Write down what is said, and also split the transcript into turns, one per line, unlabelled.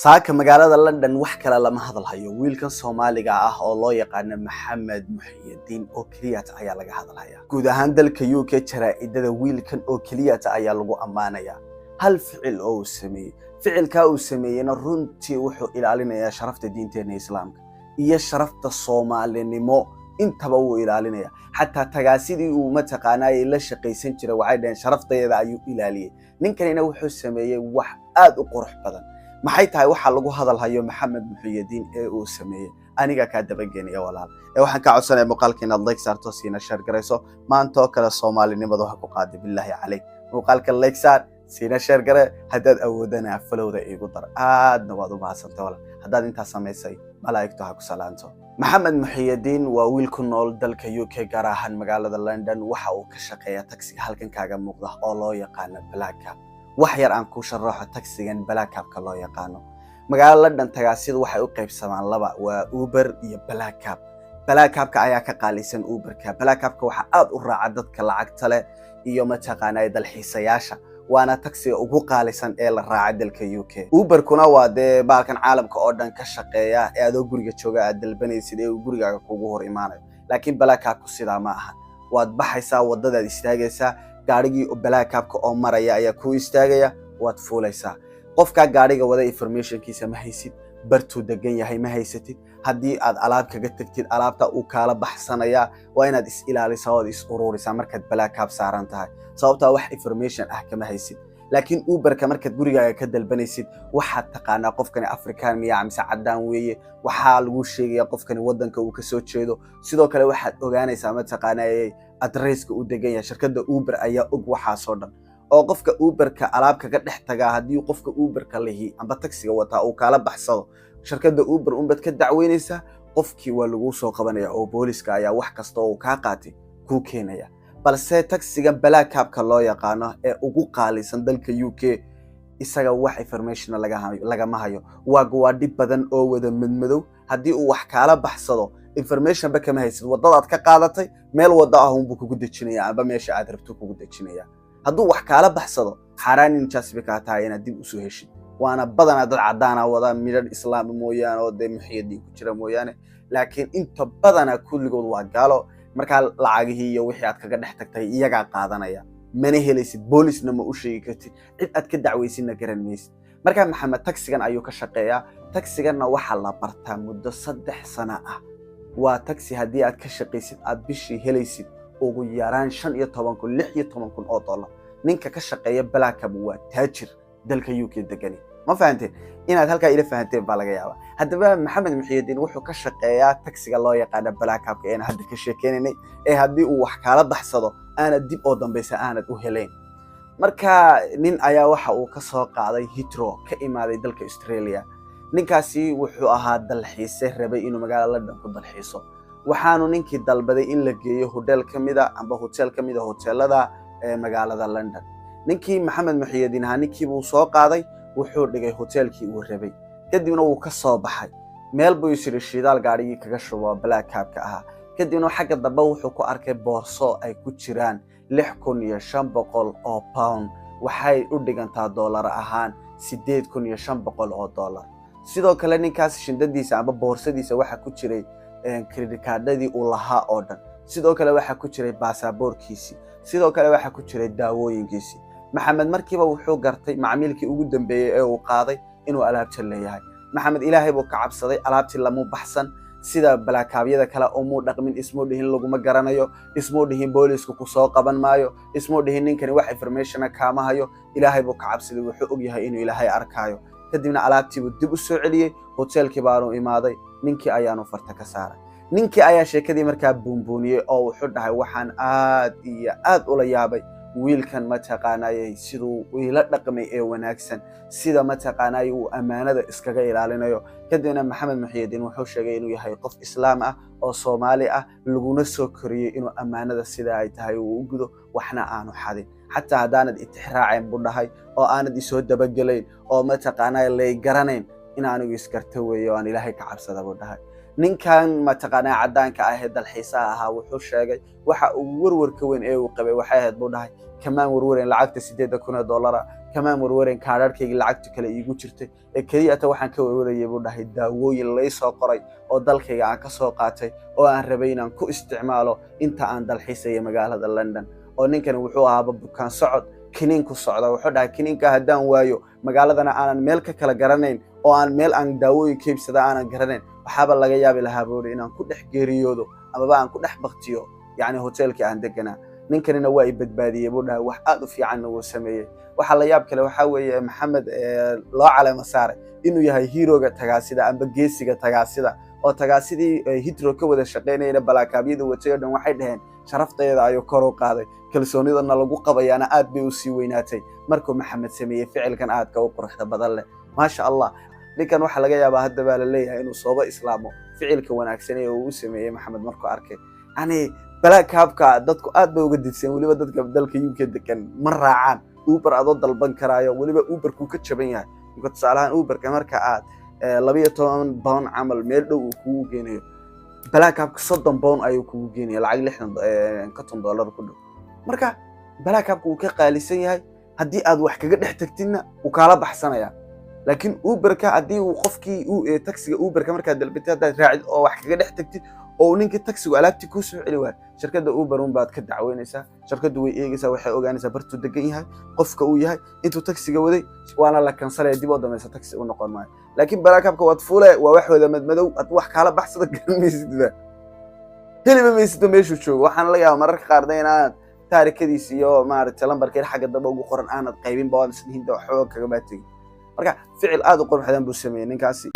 saaka magaalada London wax kale lama hadalhayo wiilkan Soomaaliga ah oo loo yaqaan Maxamed Muxyidiin oo kaliya ayaa laga hadalhayaa guud ahaan dalka UK jaraa'idada wiilkan oo kaliya ayaa lagu amaanaya hal ficil oo sameeyay ficilka uu sameeyayna runtii wuxuu ilaalinayaa sharafta diinteena Islaamka iyo sharafta Soomaalinimo intaba uu ilaalinaya hatta tagaasidii uu ma taqaanay la shaqaysan jiray waxay dhaheen sharafteeda ayuu ilaaliyay ninkanina wuxuu sameeyay wax aad u qurux badan maxay tahay waxa lagu hadalhayo Maxamed Muxyidiin ee uu sameeyay aniga ka dabageynaya walaal waxaan ka codsanayaa muuqaalka inaad like saarto siina share gareyso maanta oo kale Soomaalinimadu waxa ku qaaday billahi calayk muuqaalka like saar siina share gare haddaad awoodana follow-da igu dar aadna waad u baahsantay walaal haddaad inta sameysay malaa'igtu ha ku salaanto Maxamed Muxyidiin waa wiil ku nool dalka UK gaar ahaan magaalada London waxa uu ka shaqeeyaa taksiga halkan kaaga muuqda oo loo yaqaan Black Cab wax yar aan ku sharaxo taksigan Black Cab ka loo yaqaano magaalada London tagaasida waxay u qaybsamaan laba waa Uber iyo Black Cab Black Cab ka ayaa ka qaalisan Uber ka Black Cab ka waxa aad u raaca dadka lacagta leh iyo ma taqaanay dalxiisayaasha waana taksiga ugu qaalisan ee la raaca dalka UK Uber kuna waa baalkan caalamka oo dhan ka shaqeeya ee aad guriga jooga aad dalbanaysid ee gurigaaga kugu hor imaanayo laakiin Black Cab ku sida ma aha waad baxaysaa wadada istaagaysaa gaarigii Black Cab ka oo maraya ayaa ku istaagaya waad fuulaysaa qofka gaariga wada informationkiisa ma haysid bartu degan yahay ma haysatid hadii aad alaab kaga tagtid alaabta uu kala baxsanaya waa inaad is ilaalisaa oo is ururisaa markaad Black Cab saaran tahay sababta wax information ah kama haysid laakiin Uber ka markaad gurigaaga ka dalbanaysid waxa taqaana qofkani Afrikaan miya amse cadaan weeye waxa lagu sheegaya qofkani wadanka uu ka soo jeedo sidoo kale waxaad ogaanaysaa ma taqaanay addresska uu degan yahay shirkadda Uber ayaa og waxa soo dhan oo qofka Uber ka alaab kaga dhex taga hadii qofka Uber ka leeyahay amba taksiga wata uu kala baxsado shirkadda Uber umbad ka dacweynaysa qofkii waa lagu soo qabanaya oo booliska ayaa wax kasta oo ka qaatay ku keenaya balse taksiga Black Cab ka loo yaqaano ee ugu qaalisan dalka UK isaga wax information laga ma hayo waa gawaadhi badan oo wada madmadow hadii uu wax kala baxsado information ba kama haysid wadada ka qaadatay meel wada ah uu kugu dajinaya aba meesha aad rabto kugu dajinaya haduu wax kala baxsado xaraan in jasbika tahay inaad dib u soo heshid waana badan dad cadaan ah wada midad islaam mooyaan oo Muxyidiin ku jira mooyaan laakiin inta badan kulligood waa gaalo marka lacagihii iyo wixii aad kaga dhex tagtay iyaga qaadanaya mana helaysid boolisna ma u sheegi kartid cid aad ka dacweysinna garanaysid marka Maxamed taksigan ayuu ka shaqeeyaa taksiganna waxa la bartaa muddo 3 sano ah waa taksi hadii aad ka shaqeysid aad bishii helaysid ugu yaraan 16 kun oo dollar ninka ka shaqeeya Black Cab waa taajir dalka UK degan ma fahanteen inaad halka ila fahanteen baa laga yaabaa hadaba Maxamed Muxyidiin wuxuu ka shaqeeyaa taksiga loo yaqaan Black Cab ee hadda ka sheekeynay ee hadii uu wax kala baxsado aana dib oo dambaysa aanad u heleen marka nin ayaa waxa uu ka soo qaaday Heathrow ka imaaday dalka Australia ninkaasi wuxuu ahaa dalxiise rabay inuu magaalada London ku dalxiiso waxaanu ninkii dalbaday in la geeyo hotel kamida amba hotel kamida hotelada ee magaalada London ninkii Maxamed Muxyidiin ninkii uu soo qaaday wuxuu dhigay hotelkii uu rabay kadibna uu ka soo baxay meel buu isiri shidaal gaarigii kaga shubo Black Cab ka ah kadibna xagga daba wuxuu ku arkay boorso ay ku jiraan 6500 oo pound waxay u dhigantaa dollar ahaan 8500 oo dollar sidoo kale ninkaas shindadiisa aba boorsadiisa waxa ku jiray credit cardadii uu lahaa oo dhan sidoo kale waxa ku jiray baasaboorkiisi sidoo kale waxa ku jiray daawooyinkiisi Maxamed markiiba wuxuu gartay macmiilkii ugu dambeeyay ee uu qaaday inuu alaabta leeyahay Maxamed Ilaahay buu ka cabsaday alaabtii lamu baxsan sida Black Cab-yada kala oo muu dhaqmin ismoo dhihin laguma garanayo ismoo dhihin boolisku ku soo qaban maayo ismoo dhihin ninkani wax information ka ma hayo Ilaahay buu ka cabsaday wuxuu og yahay inuu Ilaahay arkayo kadibna alaabtii buu dib u soo celiyay hotelkii baanu imaaday ninkii ayaanu farta ka saaray ninkii ayaa sheekadii markaa buunbuuniyay oo wuxuu dhahay waxaan aad iyo aad ula yaabay wiilkan ma taqaanay sidoo ila dhaqmay ee wanaagsan sida ma taqaanay uu amaanada iskaga ilaalinayo kadibna Maxamed Muxyidiin wuxuu sheegay inuu yahay qof islaam ah oo Soomaali ah laguna soo koriyay inuu amaanada sida ay tahay uu u gudo waxna aanu xadin hatta hadaanad itixraaceen buu dhahay oo aanad isoo dabagalayn oo ma taqaanay lay garanayn in aanu iskarto weeyo aan Ilaahay ka cabsada buu dhahay ninkan ma taqaanay cadaanka ah ee dalxiisaha ahaa wuxuu sheegay waxa uu warwar ka weyn ee uu qabay waxay ahayd buu dhahay kamaan warwareen lacagta $8,000 kamaan warwareyn kaadhadhkayga lacagta kale iigu jirtay ee keliya ta waxaan ka warwarayay buu dhahay daawooyin lay soo qoray oo dalkayga aan ka soo qaatay oo aan rabay inaan ku isticmaalo inta aan dalxiisaya magaalada London oo ninkani wuxuu ahaa bukaan socod kiniin ku socda wuxuu dhahay kiniinka haddaan waayo magaaladana aanan meel ka kala garanayn oo aan meel aan daawooyin ka iibsada aanan garanayn waxaaba laga yaabi lahaa buu inaan ku dhex geeriyoodo amaba aan ku dhex baqtiyo yacni hoteelkii aan deganaa ninkanina waa i badbaadiyay buu dhahay wax aad u fiican uu sameeyay waxa la yaab kale waxa weeye Maxamed loo caleema saaray inuu yahay heroga tagaasida amba geesiga tagaasida oo tagaasidii Heathrow ka wada shaqeynayna balaakaabiyada watay oo dhan waxay dhaheen sharafteeda ayuu kor u qaaday kalsoonidana lagu qabayana aad bay u sii weynaatay markuu Maxamed sameeyay ficilkan aadka u quruxda badan leh ma sha Allah ninkan waxa laga yaabaa hadda baa la leeyahay inuu sooba islaamo ficilka wanaagsan ee uu sameeyay Maxamed markuu arkay ani balaakaabka dadku aad bay uga didsan waliba dadka dalka UK degan ma raacaan Uber adoo dalban karaayo waliba Uber ku ka jaban yahay tusaalahan Uber-ka marka aad 12 pound camal meel dhow uu kugu geenayo balaakaabka 30 pound ayuu kugu geenayo lacag 60 dollar ku dhow marka balaakaabku uu ka qaalisan yahay haddii aad wax kaga dhex tagtina uu kala baxsanaya laakiin Uber-ka haddii uu qofkii taxiga Uber-ka marka dalbatay hadaad raacid oo wax kaga dhex tagtid oo ninka taxigu alaabti ku soo celi waay shirkadda Uber baad ka dacweynaysaa shirkaddu way eegaysaa waxay ogaanaysaa bartu degan yahay qofka uu yahay intuu taxiga waday waana la kansalay dib u dhamaysa taxi u noqon maayo laakiin balaakaabka waad fuulay waa wax wada madmadow ad wax kala baxsada garanaysidba kaliya meesha meeshu joogo waxaan la yaabaa mararka qaar inaad taariikhdiisa iyo maaragtay lambarkeeda xagga dambe ugu qoran aanad qaybin baa isniinta xoog kaga baatay marka ficil aad u qurux badan buu sameeyay ninkaasi